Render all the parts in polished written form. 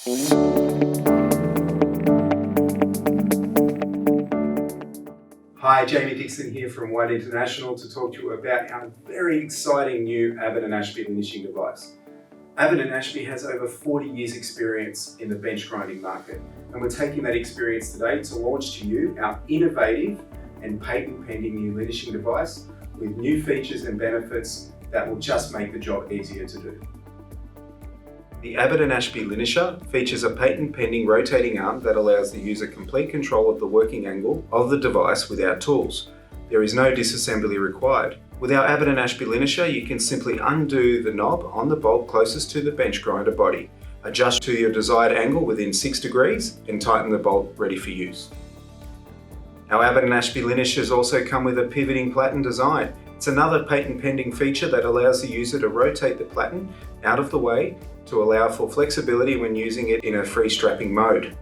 Hi, Jamie Dixon here from White International to talk to you about our very exciting new Abbott Ashby Linishing device. Abbott Ashby has over 40 years experience in the bench grinding market, and we're taking that experience today to launch to you our innovative and patent pending new linishing device with new features and benefits that will just make the job easier to do. The Abbott Ashby Linisher features a patent-pending rotating arm that allows the user complete control of the working angle of the device without tools. There is no disassembly required. With our Abbott Ashby Linisher, you can simply undo the knob on the bolt closest to the bench grinder body, adjust to your desired angle within 6 degrees, and tighten the bolt ready for use. Our Abbott Ashby Linishers also come with a pivoting platen design. It's another patent-pending feature that allows the user to rotate the platen out of the way to allow for flexibility when using it in a free strapping mode.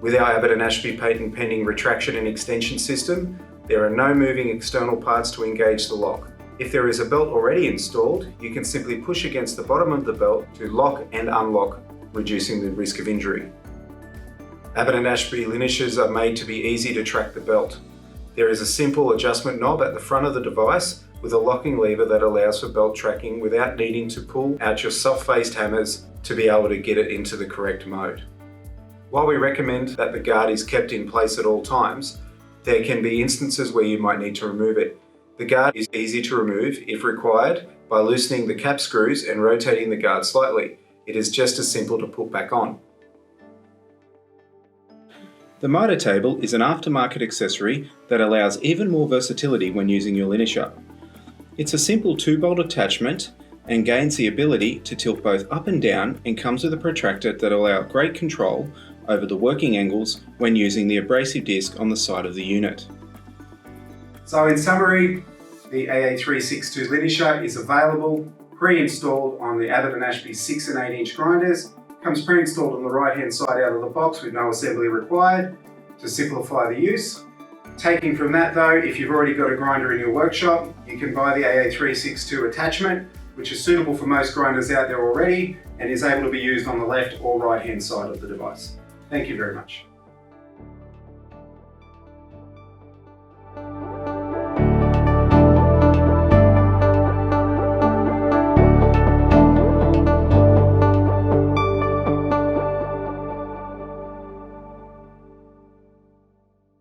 With our Abbott Ashby patent-pending retraction and extension system, there are no moving external parts to engage the lock. If there is a belt already installed, you can simply push against the bottom of the belt to lock and unlock, reducing the risk of injury. Abbott Ashby Linishers are made to be easy to track the belt. There is a simple adjustment knob at the front of the device with a locking lever that allows for belt tracking without needing to pull out your soft-faced hammers to be able to get it into the correct mode. While we recommend that the guard is kept in place at all times, there can be instances where you might need to remove it. The guard is easy to remove if required by loosening the cap screws and rotating the guard slightly. It is just as simple to put back on. The miter table is an aftermarket accessory that allows even more versatility when using your linisher. It's a simple 2-bolt attachment and gains the ability to tilt both up and down, and comes with a protractor that allows great control over the working angles when using the abrasive disc on the side of the unit. So in summary, the AA362 Linisher is available pre-installed on the Abbott Ashby 6 and 8 inch grinders. Comes pre-installed on the right hand side out of the box with no assembly required to simplify the use. Taking from that though, if you've already got a grinder in your workshop, you can buy the AA362 attachment, which is suitable for most grinders out there already and is able to be used on the left or right hand side of the device. Thank you very much.